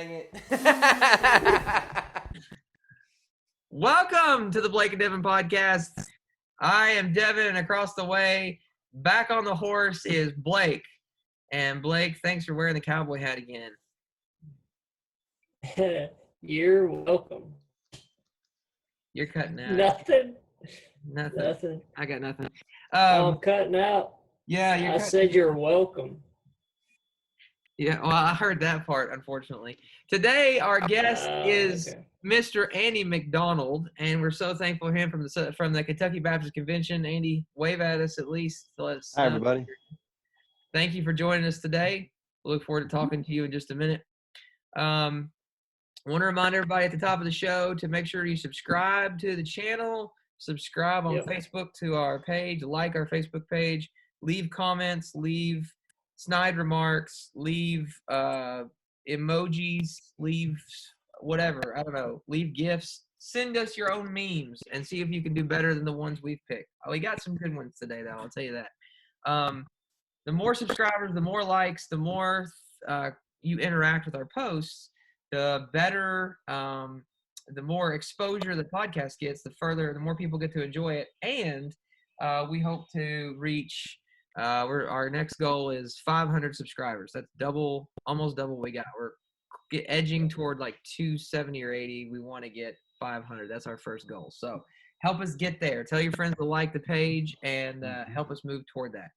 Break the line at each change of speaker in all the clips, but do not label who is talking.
Dang it. Welcome to the Blake and Devin Podcast. I am Devin, and across the way, back on the horse is Blake. And Blake, thanks for wearing the cowboy hat again.
You're welcome.
You're cutting out.
Nothing.
I got nothing.
I'm cutting out.
Yeah,
I said you're welcome.
Yeah, well, I heard that part, unfortunately. Today, our guest is Mr. Andy McDonald, and we're so thankful for him from the Kentucky Baptist Convention. Andy, wave at us at least. Hi,
everybody.
Thank you for joining us today. We'll look forward to talking to you in just a minute. I want to remind everybody at the top of the show to make sure you subscribe to the channel, subscribe on Facebook to our page, like our Facebook page, leave comments, leave snide remarks, leave emojis, leave whatever, I don't know, leave gifts. Send us your own memes and see if you can do better than the ones we've picked. We got some good ones today, though, I'll tell you that. The more subscribers, the more likes, the more you interact with our posts, the better, the more exposure the podcast gets, the more people get to enjoy it. And we hope to reach our next goal is 500 subscribers. That's almost double we got. We're edging toward like 270 or 80. We want to get 500. That's our first goal. So help us get there. Tell your friends to like the page and help us move toward that.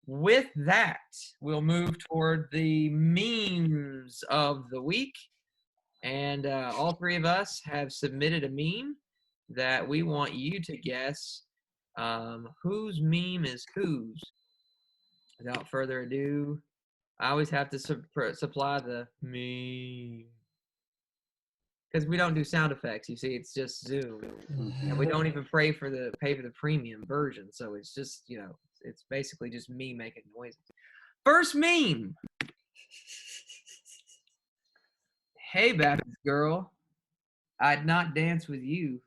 With that, we'll move toward the memes of the week. And all three of us have submitted a meme that we want you to guess whose meme is whose. Without further ado, I always have to supply the meme. Because we don't do sound effects, you see, it's just Zoom. And we don't even pay for the premium version. So it's just, it's basically just me making noises. First meme. Hey, Baptist girl, I'd not dance with you.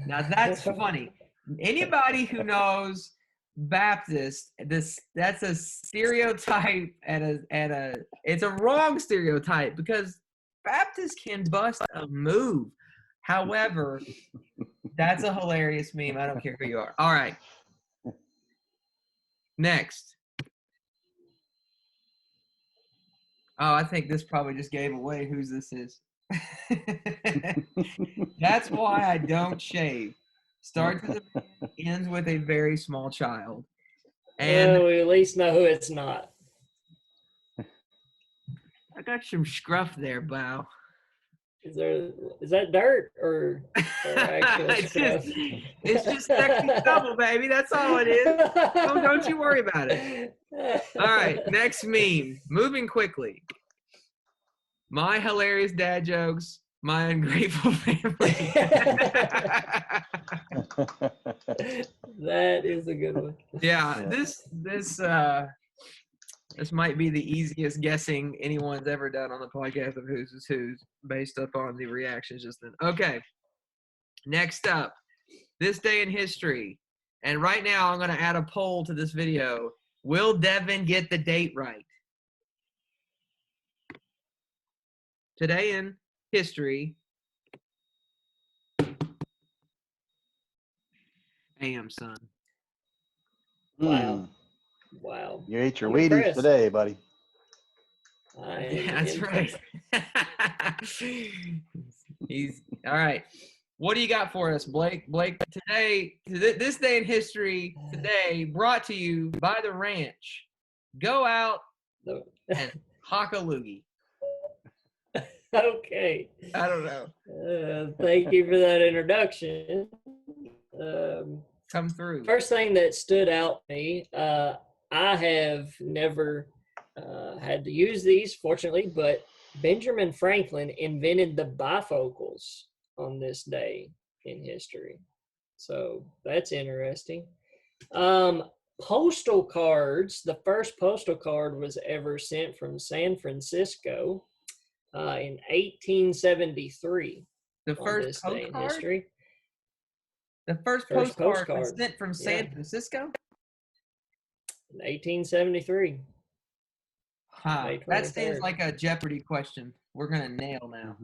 Now that's funny. Anybody who knows Baptist, that's a stereotype and it's a wrong stereotype because Baptists can bust a move. However, that's a hilarious meme. I don't care who you are. All right. Next. Oh, I think this probably just gave away whose this is. That's why I don't shave. Starts with a man, ends with a very small child. And
we at least know who it's not.
I got some scruff there, Bow.
Is that dirt or actual scruff?
It's just sexy stubble, baby. That's all it is. Don't you worry about it. All right, next meme. Moving quickly. My hilarious dad jokes. My ungrateful family.
That is a good one.
Yeah, this might be the easiest guessing anyone's ever done on the podcast of whose is whose based upon the reactions just then. Okay, next up, this day in history. And right now I'm going to add a poll to this video. Will Devin get the date right? Today in history. Damn, son.
Wow.
You ate your Wheaties today, buddy.
That's right. He's all right. What do you got for us, Blake? Blake, today, this day in history, today, brought to you by the ranch. Go out and hock a loogie.
Okay.
I don't know.
Thank you for that introduction.
Come through.
First thing that stood out to me, I have never had to use these, fortunately, but Benjamin Franklin invented the bifocals on this day in history. So that's interesting. Postal cards. The first postal card was ever sent from San Francisco in 1873.
The first
day in
postcard?
history.
The first postcard was sent from San Francisco?
In 1873.
Huh. That seems like a Jeopardy question. We're gonna nail now.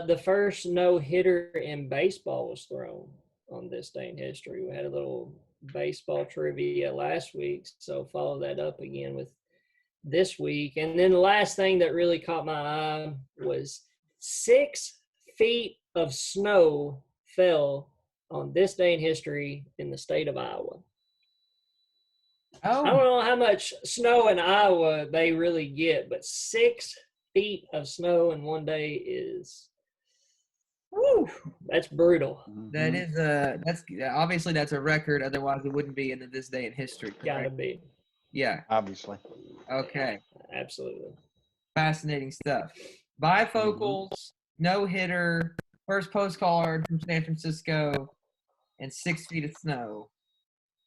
The first no-hitter in baseball was thrown on this day in history. We had a little baseball trivia last week, so follow that up again with this week. And then the last thing that really caught my eye was 6 feet of snow fell on this day in history in the state of Iowa.
Oh.
I don't know how much snow in Iowa they really get, but 6 feet of snow in one day is, woo, that's brutal.
That is that's obviously that's a record. Otherwise, it wouldn't be in this day in history.
Gotta be.
Yeah.
Obviously.
Okay.
Absolutely.
Fascinating stuff. Bifocals, no hitter, first postcard from San Francisco, and 6 feet of snow,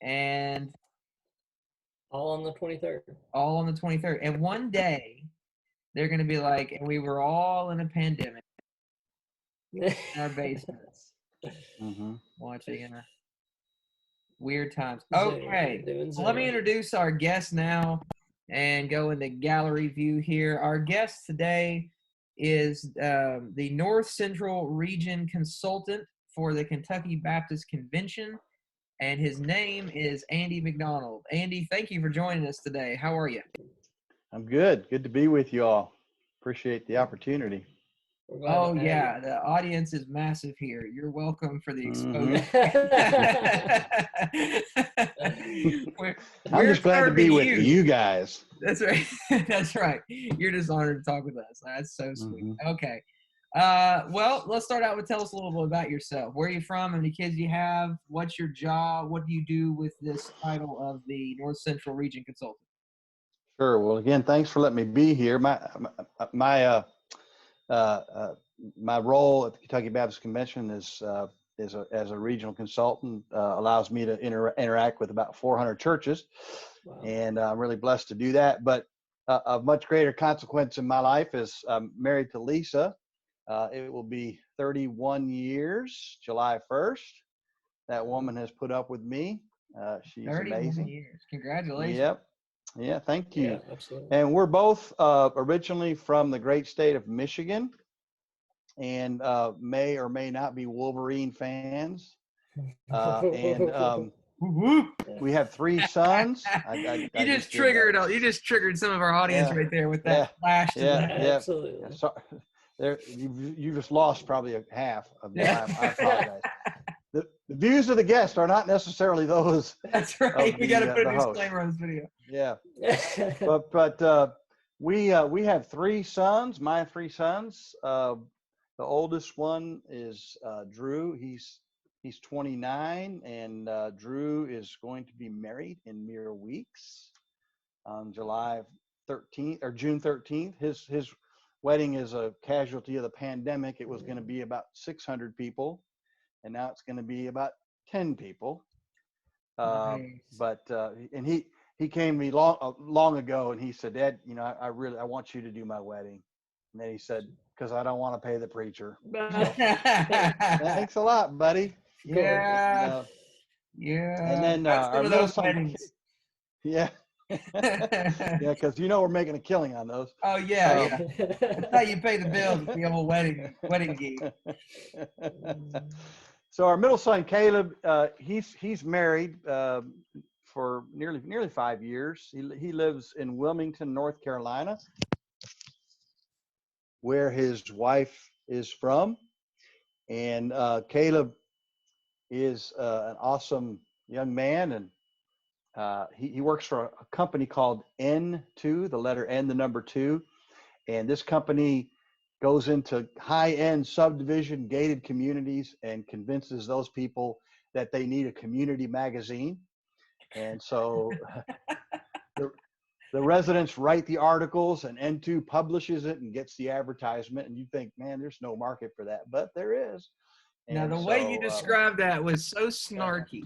and
all on the 23rd.
All on the 23rd. And one day, they're going to be like, and we were all in a pandemic in our basements, watching in a weird times. Okay, so let me introduce our guest now and go into gallery view here. Our guest today is the North Central Region Consultant for the Kentucky Baptist Convention, and his name is Andy McDonald. Andy, thank you for joining us today. How are you?
I'm good. Good to be with you all. Appreciate the opportunity.
Oh, yeah. The audience is massive here. You're welcome for the exposure.
I'm just glad to be with you guys.
That's right. That's right. You're just honored to talk with us. That's so sweet. Okay. Well, let's start out with tell us a little bit about yourself. Where are you from? How many kids you have? What's your job? What do you do with this title of the North Central Region Consultant?
Sure. Well, again, thanks for letting me be here. My role at the Kentucky Baptist Convention is as a regional consultant, allows me to interact with about 400 churches. Wow. And I'm really blessed to do that. But of much greater consequence in my life is I'm married to Lisa. It will be 31 years, July 1st. That woman has put up with me. She's 31 amazing.
Years. Congratulations.
Yep. Yeah, thank you.
Yeah, absolutely.
And we're both originally from the great state of Michigan, and may or may not be Wolverine fans. And we have 3 sons.
You just triggered some of our audience right there with that flash.
Absolutely.
So, you just lost probably a half of the time. I apologize. The views of the guest are not necessarily those.
That's right. We got to put a disclaimer on this video.
Yeah. but we have 3 sons. My 3 sons. The oldest one is Drew. He's 29, and Drew is going to be married in mere weeks on July 13th or June 13th. His wedding is a casualty of the pandemic. It was going to be about 600 people, and now it's going to be about 10 people. Nice. But and he came to me long ago, and he said, "Dad, I want you to do my wedding." And then he said, "Because I don't want to pay the preacher." So, thanks a lot, buddy.
Yeah.
And then our middle son. Yeah. Yeah, because we're making a killing on those.
Oh yeah, That's how you pay the bills at the old wedding gig.
So our middle son Caleb, he's married for nearly 5 years. He lives in Wilmington, North Carolina, where his wife is from, and Caleb is an awesome young man, and he works for a company called N2, the letter N, the number 2. And this company goes into high-end subdivision gated communities and convinces those people that they need a community magazine. And so the residents write the articles, and N2 publishes it and gets the advertisement. And you think, man, there's no market for that, but there is.
Now, the way you described that was so snarky.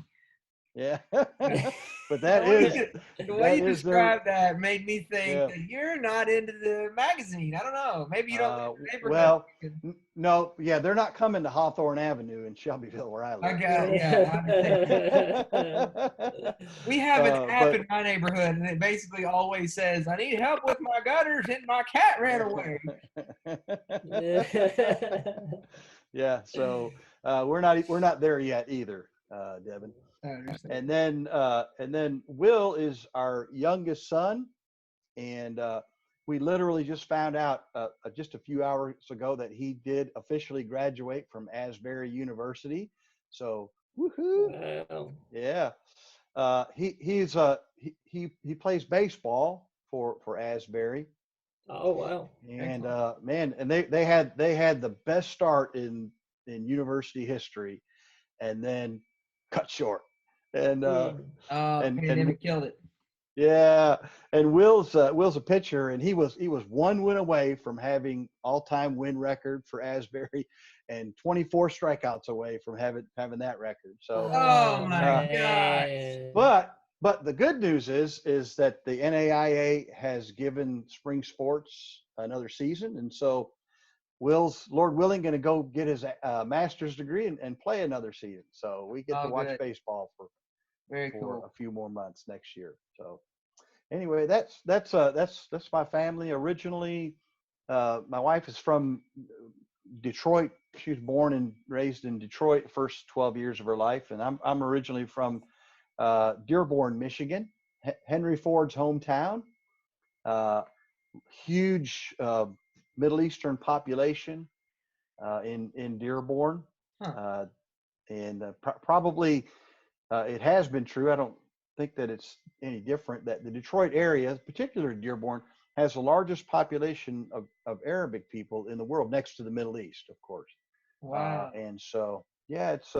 Yeah. But that
The way
is
you- the
that
way you
is
described that made me think
Yeah.
that you're not into the magazine. I don't know. Maybe you don't live in the neighborhood.
Well, no, yeah, they're not coming to Hawthorne Avenue in Shelbyville where I
I
live.
got yeah. I understand. We have an app
But
in my neighborhood, and it basically always says, "I need help with my gutters, and my cat ran away."
yeah, so we're not there yet either, Devin.
I understand.
And then Will is our youngest son, and we literally just found out just a few hours ago that he did officially graduate from Asbury University. So woohoo!
Wow.
Yeah, he plays baseball for Asbury,
Oh wow.
and
Excellent.
man, and they had the best start in university history, and then cut short, and
Mm.
and
Pandemic killed it.
yeah, and Will's a pitcher, and he was one win away from having all-time win record for Asbury, and 24 strikeouts away from having that record. So,
Oh my gosh.
man.
but the good news is that the NAIA has given spring sports another season, and so Will's, Lord willing, going to go get his master's degree and play another season. So we get to
Oh,
watch
good.
baseball for
Very
a
cool.
few more months next year. So anyway, that's my family. Originally, my wife is from Detroit. She was born and raised in Detroit the first 12 years of her life, and I'm originally from Dearborn, Michigan, Henry Ford's hometown. Uh, Huge Middle Eastern population in Dearborn,
Huh.
and probably it has been true. I don't think that it's any different that the Detroit area, particularly Dearborn, has the largest population of Arabic people in the world, next to the Middle East, of course.
Wow.
And so, yeah, it's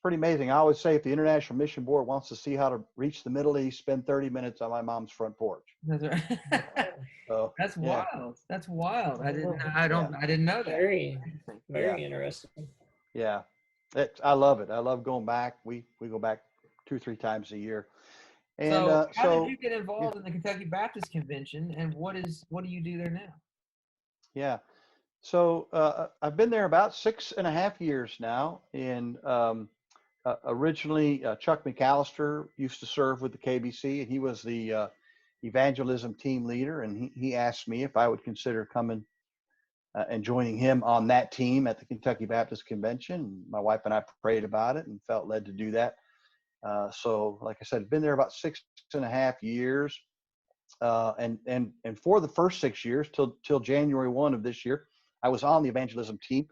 pretty amazing. I always say if the International Mission Board wants to see how to reach the Middle East, spend 30 minutes on my mom's front porch.
That's right.
So
That's
yeah,
wild. That's wild. I didn't.
Oh,
I don't.
yeah,
I didn't know that.
Very,
Interesting.
very interesting.
yeah. I love it. I love going back. We go back 2-3 times a year. And
So, how did
so
you get
yeah,
involved in the Kentucky Baptist Convention, and what do you do there now?
yeah. So I've been there about 6.5 years now. And originally, Chuck McAllister used to serve with the KBC, and he was the evangelism team leader. And he asked me if I would consider coming and joining him on that team at the Kentucky Baptist Convention. My wife and I prayed about it and felt led to do that. So, like I said, I've been there about 6.5 years. And for the first 6 years, till January 1 of this year, I was on the evangelism team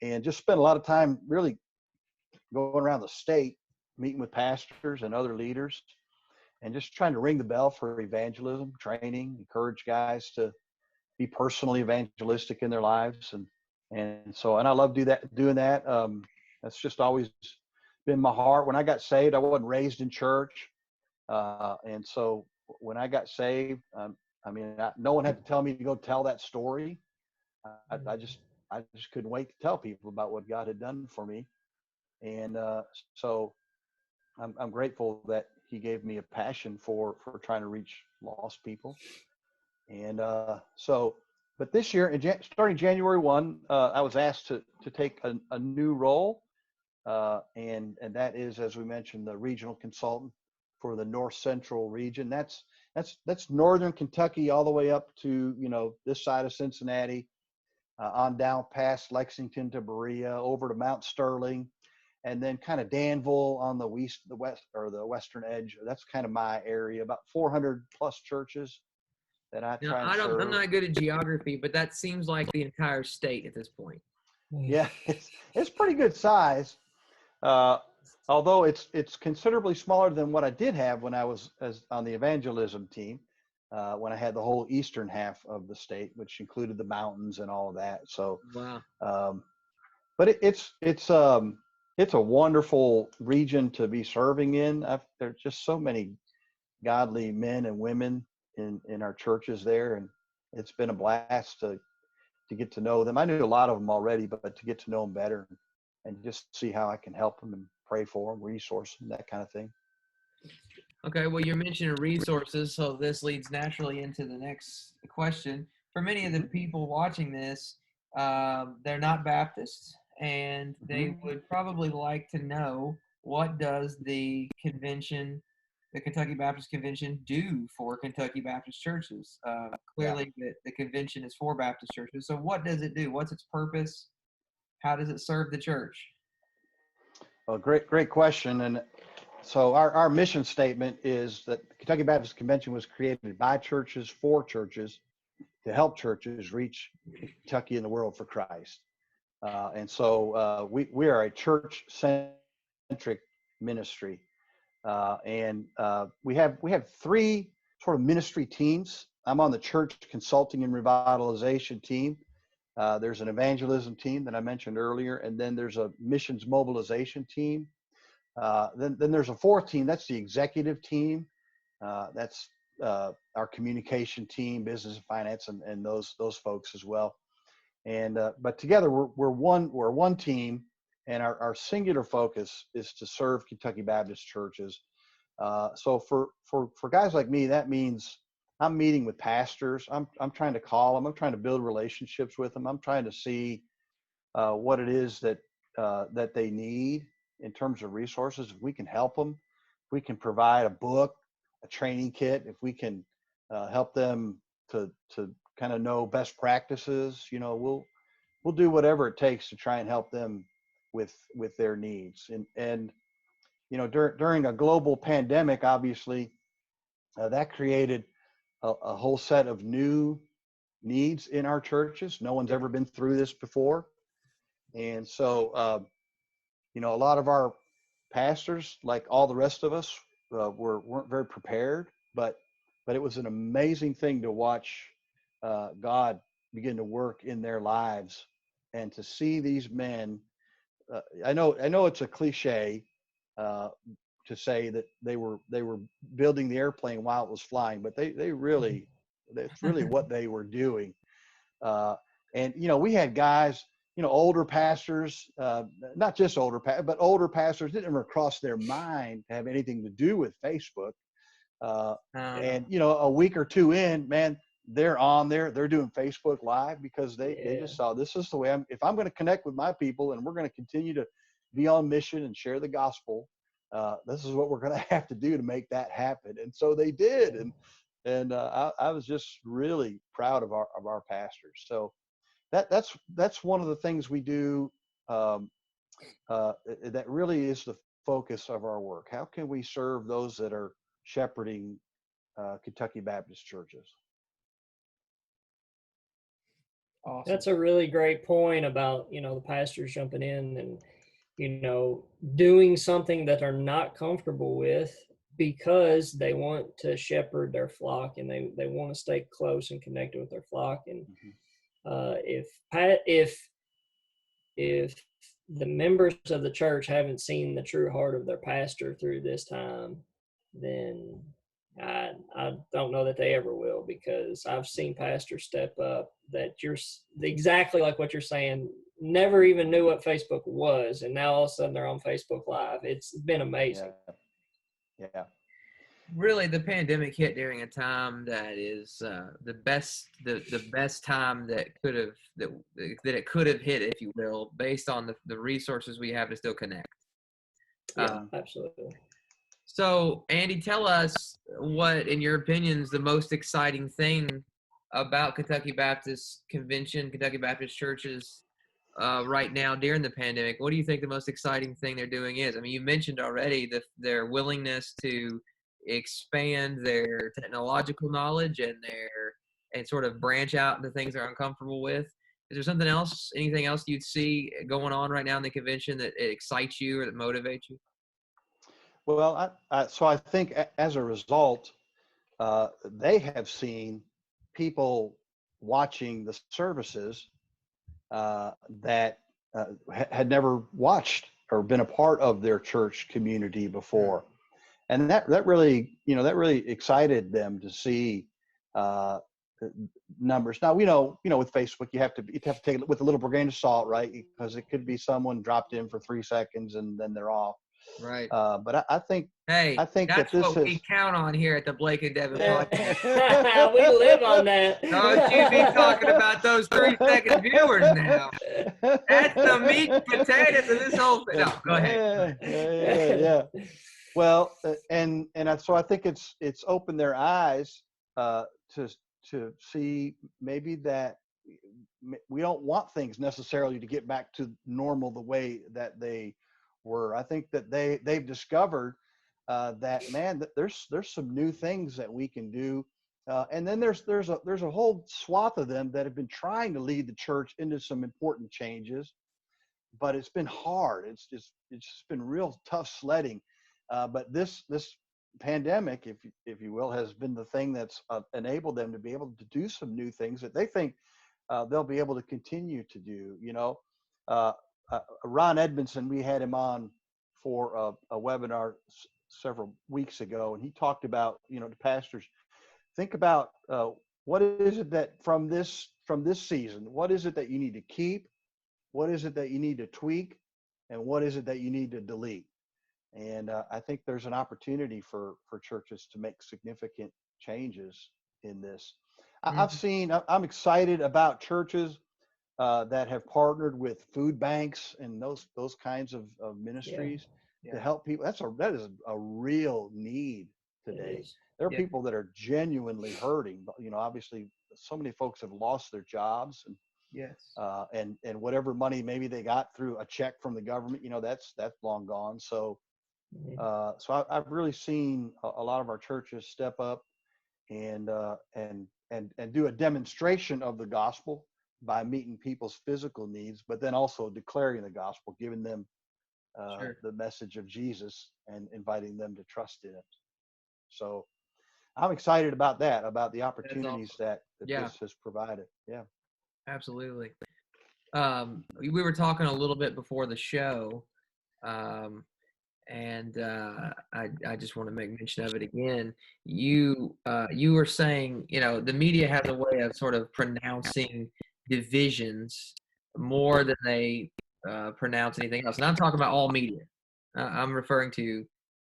and just spent a lot of time really going around the state, meeting with pastors and other leaders, and just trying to ring the bell for evangelism, training, encourage guys to be personally evangelistic in their lives. And I love doing that. That's just always been my heart. When I got saved, I wasn't raised in church. And so when I got saved, no one had to tell me to go tell that story. I just couldn't wait to tell people about what God had done for me. And so I'm grateful that he gave me a passion for trying to reach lost people. And but this year, starting January 1, I was asked to take a new role. And that is, as we mentioned, the regional consultant for the North Central region. That's Northern Kentucky all the way up to, this side of Cincinnati, on down past Lexington to Berea, over to Mount Sterling, and then kind of Danville on the west or the western edge. That's kind of my area. About 400 plus churches that I
Now,
try and serve.
I'm not good at geography, but that seems like the entire state at this point.
Yeah, it's pretty good size. Although it's considerably smaller than what I did have when I was on the evangelism team, when I had the whole eastern half of the state, which included the mountains and all of that. So,
Wow.
But it's a wonderful region to be serving in. There's just so many godly men and women in our churches there, and it's been a blast to get to know them. I knew a lot of them already, but to get to know them better and just see how I can help them and pray for them, resource them, that kind of thing.
Okay, well, you're mentioning resources, so this leads naturally into the next question. For many of the people watching this, they're not Baptists, and they would probably like to know, what does the convention, the Kentucky Baptist Convention, do for Kentucky Baptist churches? Clearly, the convention is for Baptist churches. So what does it do? What's its purpose? How does it serve the church?
Well, great question. And so our mission statement is that the Kentucky Baptist Convention was created by churches for churches to help churches reach Kentucky and the world for Christ. And so we are a church-centric ministry. And we have three sort of ministry teams. I'm on the church consulting and revitalization team. There's an evangelism team that I mentioned earlier, and then there's a missions mobilization team. Then there's a fourth team. That's the executive team. That's our communication team, business and finance, and those folks as well. And but together we're one team, and our singular focus is to serve Kentucky Baptist churches. So for guys like me, that means I'm meeting with pastors. I'm trying to call them. I'm trying to build relationships with them. I'm trying to see what it is that they need in terms of resources. If we can help them, if we can provide a book, a training kit, if we can help them to kind of know best practices, we'll do whatever it takes to try and help them with their needs. And during a global pandemic, obviously, that created a whole set of new needs in our churches. No one's ever been through this before. And so, a lot of our pastors, like all the rest of us, weren't very prepared, but it was an amazing thing to watch God begin to work in their lives, and to see these men. I know it's a cliche to say that they were building the airplane while it was flying, but that's really what they were doing. And we had guys, older pastors, not just but older pastors, didn't ever cross their mind to have anything to do with Facebook. And a week or two in, man, they're on there, they're doing Facebook Live, because they just saw, this is the way if I'm going to connect with my people, and we're going to continue to be on mission and share the gospel, this is what we're going to have to do to make that happen. And so they did. And I was just really proud of our pastors. So that's one of the things we do that really is the focus of our work. How can we serve those that are shepherding Kentucky Baptist churches?
Awesome.
That's a really great point about, the pastors jumping in and, doing something that they're not comfortable with, because they want to shepherd their flock, and they want to stay close and connected with their flock. And if the members of the church haven't seen the true heart of their pastor through this time, then I don't know that they ever will, because I've seen pastors step up that you're exactly like what you're saying, never even knew what Facebook was, and now all of a sudden they're on Facebook Live. It's been amazing.
Yeah.
Really, the pandemic hit during a time that is the best time that it could have hit, if you will, based on the resources we have to still connect.
Yeah, absolutely.
So, Andy, tell us what, in your opinion, is the most exciting thing about Kentucky Baptist Convention, Kentucky Baptist churches right now during the pandemic. What do you think the most exciting thing they're doing is? I mean, you mentioned already their willingness to expand their technological knowledge and sort of branch out into things they're uncomfortable with. Is there something else, anything else you'd see going on right now in the convention that excites you or that motivates you?
Well, so I think as a result, they have seen people watching the services that had never watched or been a part of their church community before, and that really excited them to see numbers. Now with Facebook you have to take it with a little grain of salt, right? Because it could be someone dropped in for 3 seconds and then they're off.
Right.
But I think
Hey,
that
that's
this
what we
has.
count on here at the Blake and Devin podcast.
We live on that.
Don't you be talking about those 3-second viewers now. That's the meat and potatoes of this whole thing. No, go ahead.
Yeah. Well, so I think it's opened their eyes to see maybe that we don't want things necessarily to get back to normal the way that they were. I think that they've discovered that, man, that there's some new things that we can do, and then there's a whole swath of them that have been trying to lead the church into some important changes, but it's been hard. It's just been real tough sledding. But this pandemic, if you will, has been the thing that's enabled them to be able to do some new things that they think they'll be able to continue to do. Ron Edmondson, we had him on for a webinar several weeks ago, and he talked about, the pastors think about what is it that from this season, what is it that you need to keep, what is it that you need to tweak, and what is it that you need to delete. And I think there's an opportunity for churches to make significant changes in this. I'm excited about churches that have partnered with food banks and those kinds of ministries to help people. That is a real need today. There are people that are genuinely hurting. Obviously, so many folks have lost their jobs, and and whatever money maybe they got through a check from the government, that's long gone. So I've really seen a lot of our churches step up and do a demonstration of the gospel by meeting people's physical needs, but then also declaring the gospel, giving them the message of Jesus and inviting them to trust in it. So I'm excited about that, about the opportunities that this has provided. Yeah,
absolutely. We were talking a little bit before the show, and I just want to make mention of it again. You were saying, the media has a way of sort of pronouncing divisions more than they pronounce anything else. And I'm talking about all media. I'm referring to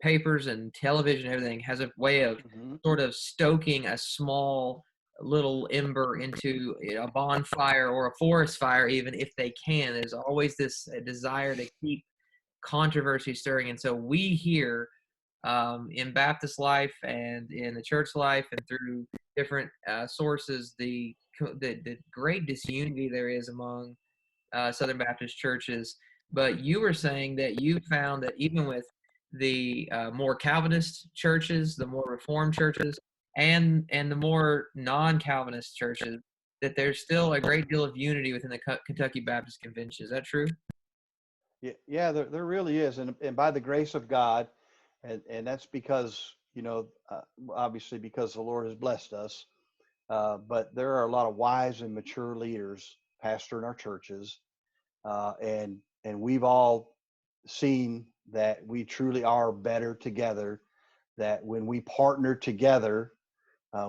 papers and television. Everything has a way of sort of stoking a small little ember into a bonfire or a forest fire, even if they can. There's always this desire to keep controversy stirring. And so we hear in Baptist life and in the church life and through different sources the great disunity there is among Southern Baptist churches. But you were saying that you found that even with the more Calvinist churches, the more Reformed churches, and the more non-Calvinist churches, that there's still a great deal of unity within the Kentucky Baptist Convention. Is that true?
Yeah, there really is, and by the grace of God, and that's because obviously because the Lord has blessed us, but there are a lot of wise and mature leaders pastoring our churches, and we've all seen that we truly are better together. That when we partner together,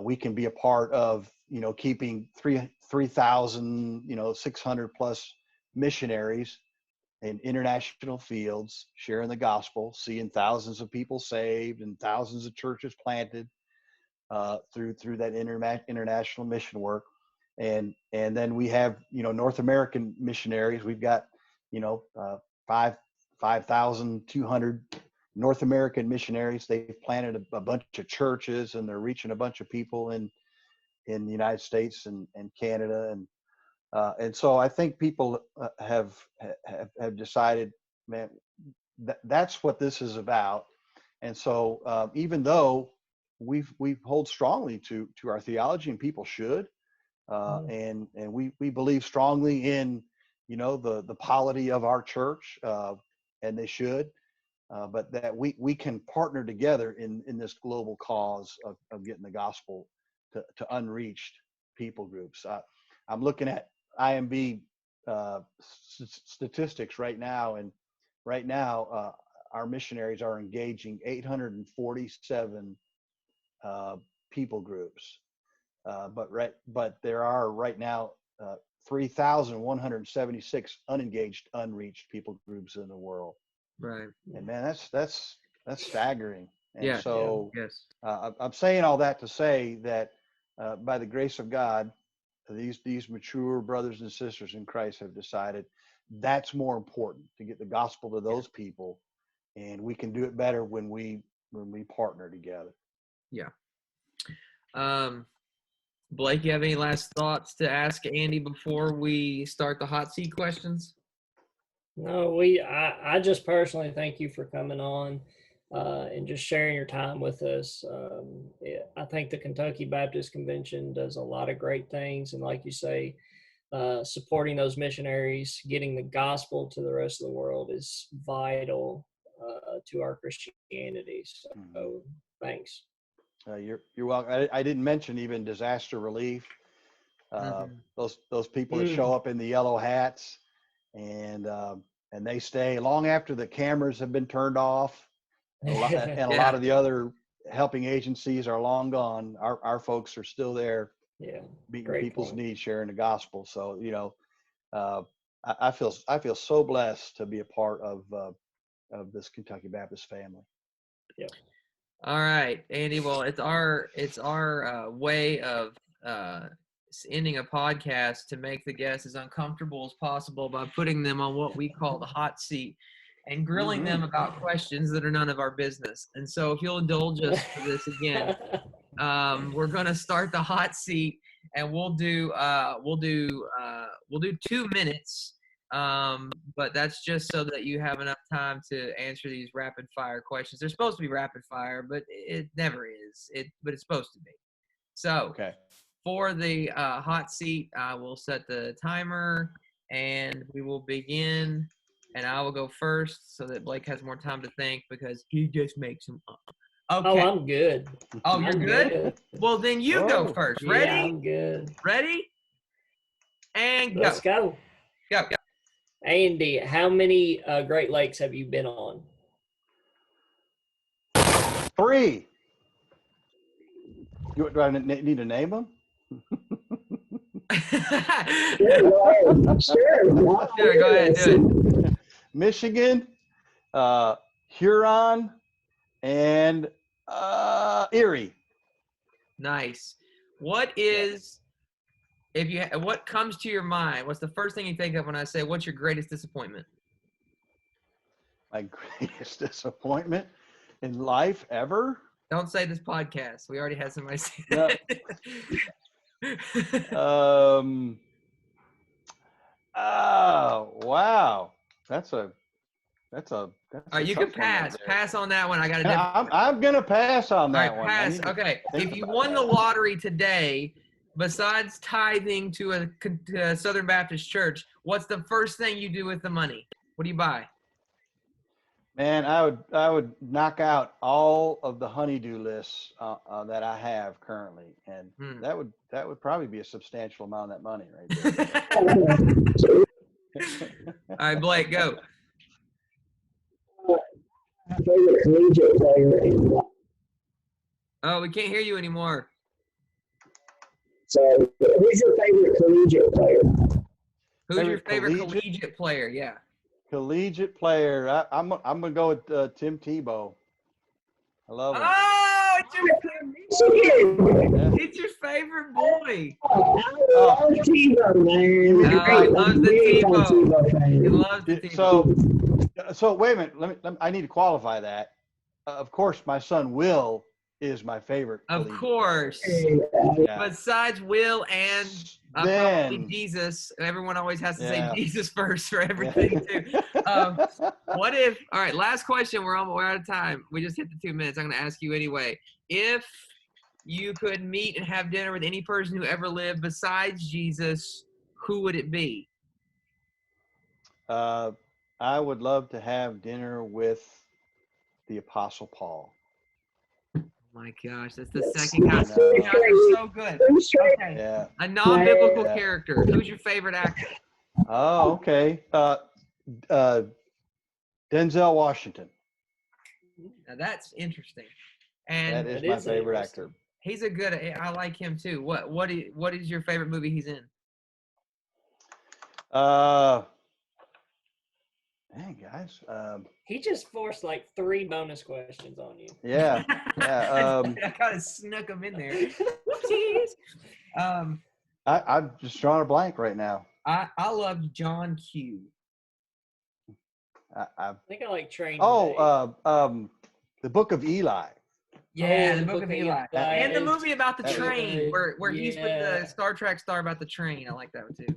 we can be a part of keeping 3,600 plus missionaries in international fields, sharing the gospel, seeing thousands of people saved and thousands of churches planted through that international mission work. And then we have North American missionaries. We've got 5,200 North American missionaries. They've planted a bunch of churches, and they're reaching a bunch of people in the United States and Canada, and so I think people have decided, man, that's what this is about. And so even though we hold strongly to our theology, and people should, and we believe strongly in the polity of our church, and they should, but that we can partner together in this global cause of getting the gospel to unreached people groups. I'm looking at IMB statistics right now, and right now our missionaries are engaging 847 people groups, but there are right now 3,176 unengaged, unreached people groups in the world.
Right.
And man, that's staggering. And
Yeah.
so
Yes.
I'm saying all that to say that by the grace of God, these mature brothers and sisters in Christ have decided that's more important to get the gospel to those people, and we can do it better when we partner together.
Yeah. Blake, you have any last thoughts to ask Andy before we start the hot seat questions?
No, I just personally thank you for coming on and just sharing your time with us. I think the Kentucky Baptist Convention does a lot of great things, and like you say, supporting those missionaries, getting the gospel to the rest of the world is vital to our Christianity. So, thanks.
You're welcome. I didn't mention even disaster relief. Those people that show up in the yellow hats and they stay long after the cameras have been turned off, and a lot of the other helping agencies are long gone. Our folks are still there, meeting people's needs, sharing the gospel. So I feel so blessed to be a part of this Kentucky Baptist family.
Yeah.
All right, Andy. Well, it's our way of ending a podcast to make the guests as uncomfortable as possible by putting them on what we call the hot seat and grilling them about questions that are none of our business. And so, if you'll indulge us for this again, we're going to start the hot seat, and we'll do 2 minutes. But that's just so that you have enough time to answer these rapid fire questions. They're supposed to be rapid fire, but it never is. But it's supposed to be. So for the hot seat, I will set the timer and we will begin. And I will go first so that Blake has more time to think because he just makes them up. Okay.
Oh, I'm good.
Oh, you're good? Well, then you go first. Ready?
Yeah, I'm good.
Ready? And go.
Let's go.
Go.
Andy, how many Great Lakes have you been on?
3. Do I need to name them?
Sure,
go ahead, do it.
Michigan, Huron, and Erie.
Nice. What comes to your mind? What's the first thing you think of when I say, what's your greatest disappointment?
My greatest disappointment in life ever?
Don't say this podcast. We already had somebody say
No.
that.
Oh, wow. That's a
All right, you can pass. Pass on that one. I got a
I'm going to pass on that one.
Pass. Okay. If you won the lottery today, besides tithing to a Southern Baptist church, what's the first thing you do with the money? What do you buy?
Man, I would knock out all of the honeydew lists that I have currently, and that would probably be a substantial amount of that money right
there. All right, Blake, go.
Favorite collegiate player.
Oh, we can't hear you anymore.
So, who's your favorite collegiate player?
Who's your favorite collegiate player? Yeah.
Collegiate player. I'm gonna go with Tim Tebow. I love him.
Oh, it's your favorite boy.
I love Tebow, man.
I love the Tebow. He loves the Tebow.
So wait a minute. I need to qualify that. Of course, my son Will is my favorite.
Of course.
Yeah.
Besides Will and probably Jesus, everyone always has to say Jesus first for everything too. What if? All right, last question. We're out of time. We just hit the 2 minutes. I'm going to ask you anyway. If you could meet and have dinner with any person who ever lived besides Jesus, who would it be?
I would love to have dinner with the Apostle Paul.
Oh my gosh, that's the second guy. You guys are so good. Okay.
Yeah.
A non-biblical character. Who's your favorite actor?
Oh, okay. Denzel Washington.
Now that's interesting. And
that is my favorite actor.
He's a good. I like him too. What is your favorite movie he's in?
Dang, guys.
He just forced like 3 bonus questions on you.
Yeah. Yeah.
I kind of snuck them in there. Whoopsies.
I'm just drawing a blank right now.
I loved John Q.
I think I like Train.
The Book of Eli.
Yeah,
Oh,
the Book of Eli. And the movie about the train, where he's with the Star Trek star about the train. I like that one too.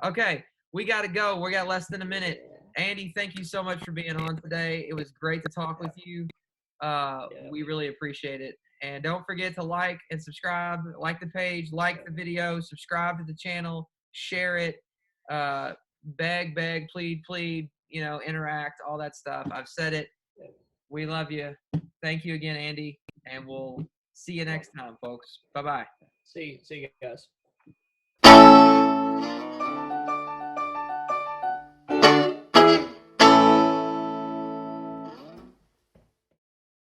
Okay, we got to go. We got less than a minute. Andy, thank you so much for being on today. It was great to talk with you. We really appreciate it. And don't forget to like and subscribe. Like the page, like the video, subscribe to the channel, share it. Beg, plead, interact, all that stuff. I've said it. We love you. Thank you again, Andy. And we'll see you next time, folks. Bye-bye.
See you guys.